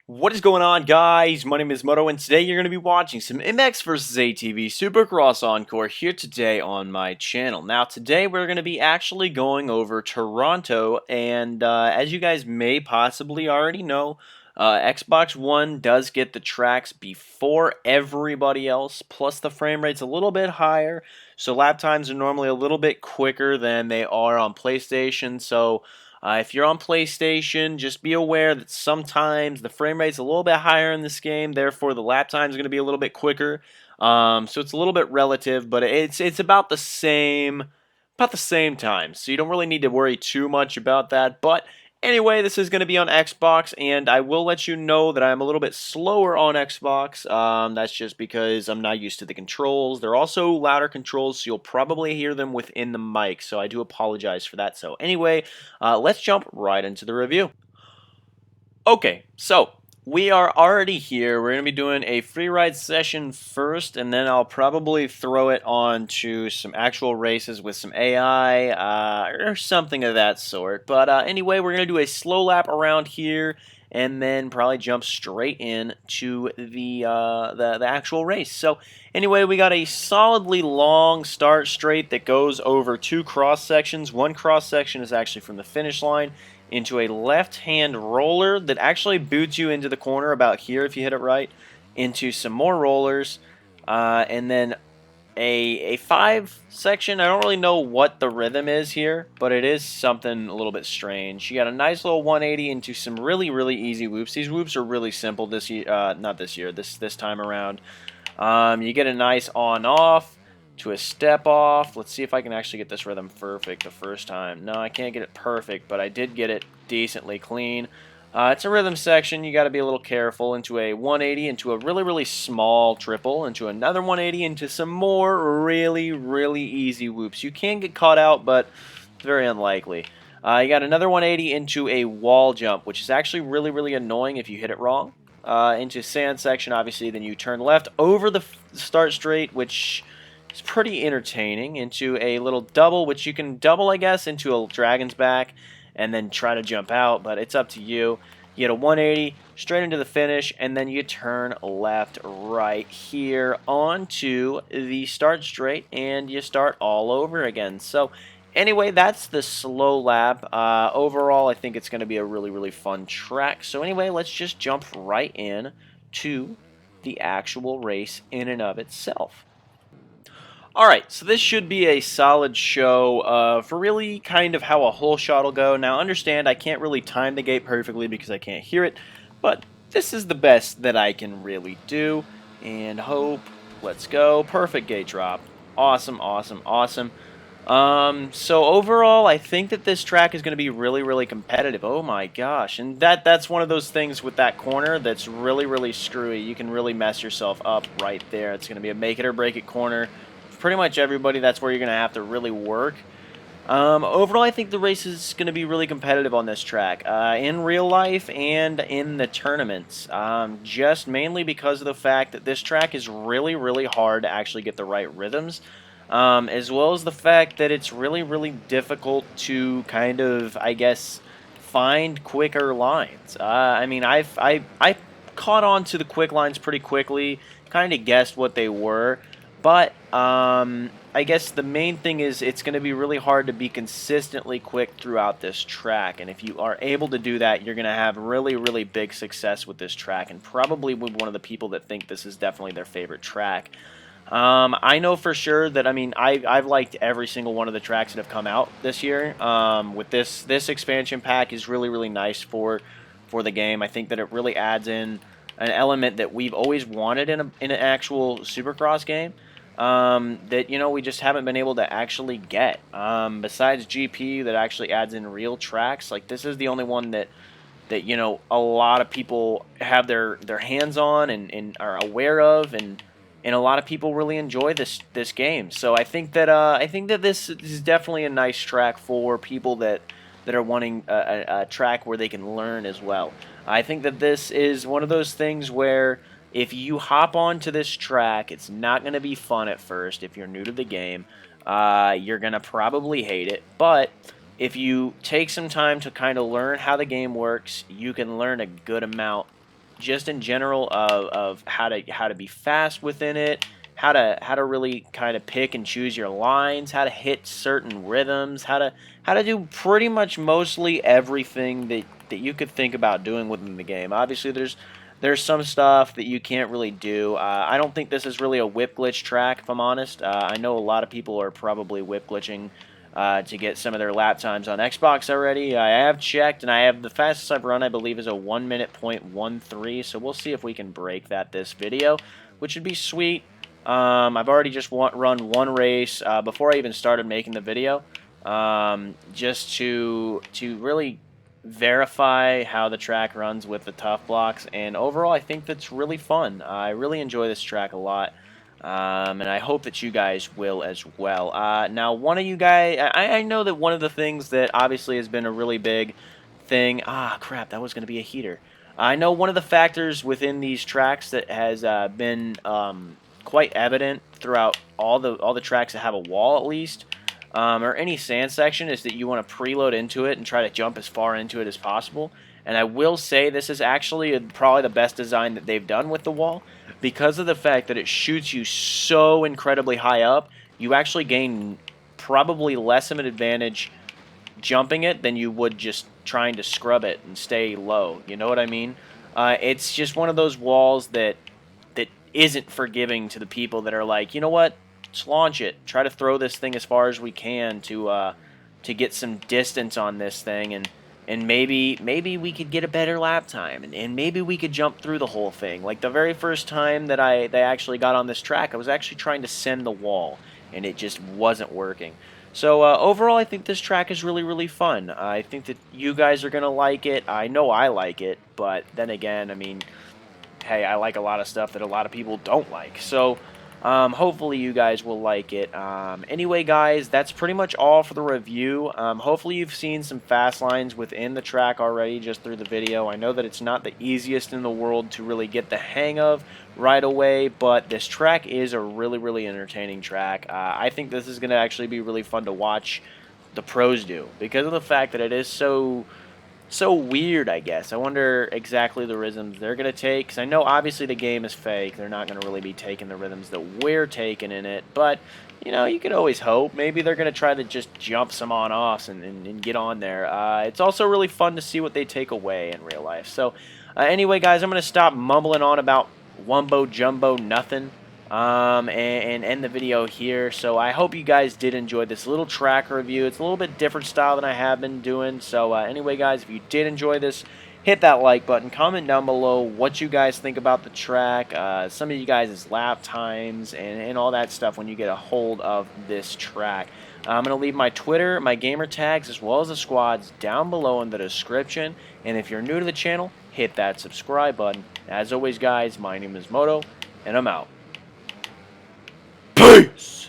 What is going on, guys? My name is Motoh, and today you're going to be watching some MX versus ATV Supercross Encore here today on my channel. Now, today we're going to be actually going over Toronto, and as you guys may possibly already know, Xbox One does get the tracks before everybody else, plus the frame rate's a little bit higher, so lap times are normally a little bit quicker than they are on PlayStation, so if you're on PlayStation, just be aware that sometimes the frame rate's a little bit higher in this game, therefore the lap time is going to be a little bit quicker. So it's a little bit relative, but it's about the same time. So you don't really need to worry too much about that. But anyway, this is going to be on Xbox, and I will let you know that I'm a little bit slower on Xbox. That's just because I'm not used to the controls. They're also louder controls, so you'll probably hear them within the mic, so I do apologize for that. So anyway, let's jump right into the review. Okay, so we are already here. We're going to be doing a free ride session first, and then I'll probably throw it on to some actual races with some AI or something of that sort. But anyway, we're going to do a slow lap around here, and then probably jump straight in to the actual race. So anyway, we got a solidly long start straight that goes over two cross sections. One cross section is actually from the finish line into a left-hand roller that actually boots you into the corner about here if you hit it right, into some more rollers, and then a five section. I don't really know what the rhythm is here, but it is something a little bit strange. You got a nice little 180 into some really easy whoops. These whoops are really simple this year, not this year, this time around. You get a nice on-off to a step off. Let's see if I can actually get this rhythm perfect the first time. No, I can't get it perfect, but I did get it decently clean. It's a rhythm section. You got to be a little careful. Into a 180, into a really small triple, into another 180, into some more really easy whoops. You can get caught out, but it's very unlikely. You got another 180 into a wall jump, which is actually really annoying if you hit it wrong. Into sand section, obviously, then you turn left over the start straight, which is pretty entertaining, into a little double, which you can double, I guess, into a dragon's back and then try to jump out, but it's up to you. You get a 180 straight into the finish, and then you turn left right here onto the start straight, and you start all over again. So anyway, that's the slow lap. Overall, I think it's going to be a really fun track. So anyway, let's just jump right in to the actual race in and of itself. Alright, so this should be a solid show for really kind of how a whole shot will go. Now, understand I can't really time the gate perfectly because I can't hear it, but this is the best that I can really do. And hope, let's go. Perfect gate drop. Awesome. So overall, I think that this track is going to be really competitive. Oh my gosh. And that's one of those things with that corner that's really screwy. You can really mess yourself up right there. It's going to be a make it or break it corner. Pretty much everybody, that's where you're going to have to really work. Overall, I think the race is going to be really competitive on this track, in real life and in the tournaments, just mainly because of the fact that this track is really hard to actually get the right rhythms, as well as the fact that it's really difficult to kind of, I guess, find quicker lines. I mean, I caught on to the quick lines pretty quickly, kind of guessed what they were. But I guess the main thing is it's going to be really hard to be consistently quick throughout this track. And if you are able to do that, you're going to have really big success with this track. And probably with one of the people that think this is definitely their favorite track. I know for sure that, I mean, I've liked every single one of the tracks that have come out this year. With this expansion pack is really nice for the game. I think that it really adds in an element that we've always wanted in an actual Supercross game. That, you know, we just haven't been able to actually get. Besides GP that actually adds in real tracks, like this is the only one that you know, a lot of people have their hands on and are aware of, and a lot of people really enjoy this game. So I think that this is definitely a nice track for people that are wanting a track where they can learn as well. I think that this is one of those things where if you hop onto this track, it's not going to be fun at first if you're new to the game. You're going to probably hate it, but if you take some time to kind of learn how the game works, you can learn a good amount just in general of how to be fast within it, how to really kind of pick and choose your lines, how to hit certain rhythms, how to do pretty much mostly everything that you could think about doing within the game. Obviously, there's some stuff that you can't really do. I don't think this is really a whip glitch track, if I'm honest. I know a lot of people are probably whip glitching to get some of their lap times on Xbox already. I have checked, and I have the fastest I've run, I believe, is a 1 minute .13. So we'll see if we can break that this video, which would be sweet. I've already just run one race before I even started making the video, just to really verify how the track runs with the tough blocks, and overall I think that's really fun. I really enjoy this track a lot, and I hope that you guys will as well. Now, one of you guys, I know that one of the things that obviously has been a really big thing, crap, that was going to be a heater. I know one of the factors within these tracks that has been quite evident throughout all the tracks that have a wall, at least, or any sand section, is that you want to preload into it and try to jump as far into it as possible. And I will say this is actually probably the best design that they've done with the wall, because of the fact that it shoots you so incredibly high up. You actually gain probably less of an advantage jumping it than you would just trying to scrub it and stay low. You know what I mean? It's just one of those walls that isn't forgiving to the people that are like, you know what? Let's launch it. Try to throw this thing as far as we can to get some distance on this thing, and maybe we could get a better lap time, and maybe we could jump through the whole thing. Like the very first time that they actually got on this track, I was actually trying to send the wall, and it just wasn't working. So overall, I think this track is really, really fun. I think that you guys are going to like it. I know I like it, but then again, I mean, hey, I like a lot of stuff that a lot of people don't like. So hopefully you guys will like it. Anyway, guys, that's pretty much all for the review. Hopefully you've seen some fast lines within the track already just through the video. I know that it's not the easiest in the world to really get the hang of right away, but this track is a really, really entertaining track. I think this is going to actually be really fun to watch the pros do, because of the fact that it is so weird, I guess. I wonder exactly the rhythms they're going to take, because I know obviously the game is fake. They're not going to really be taking the rhythms that we're taking in it, but, you know, you could always hope. Maybe they're going to try to just jump some on-offs and get on there. It's also really fun to see what they take away in real life. So, anyway, guys, I'm going to stop mumbling on about wumbo jumbo nothing. And end the video here. So I hope you guys did enjoy this little track review. It's a little bit different style than I have been doing. So anyway, guys, if you did enjoy this, hit that like button. Comment down below what you guys think about the track, some of you guys' lap times, and all that stuff when you get a hold of this track. I'm going to leave my Twitter, my gamer tags, as well as the squads down below in the description. And if you're new to the channel, hit that subscribe button. As always, guys, my name is Moto, and I'm out. Peace!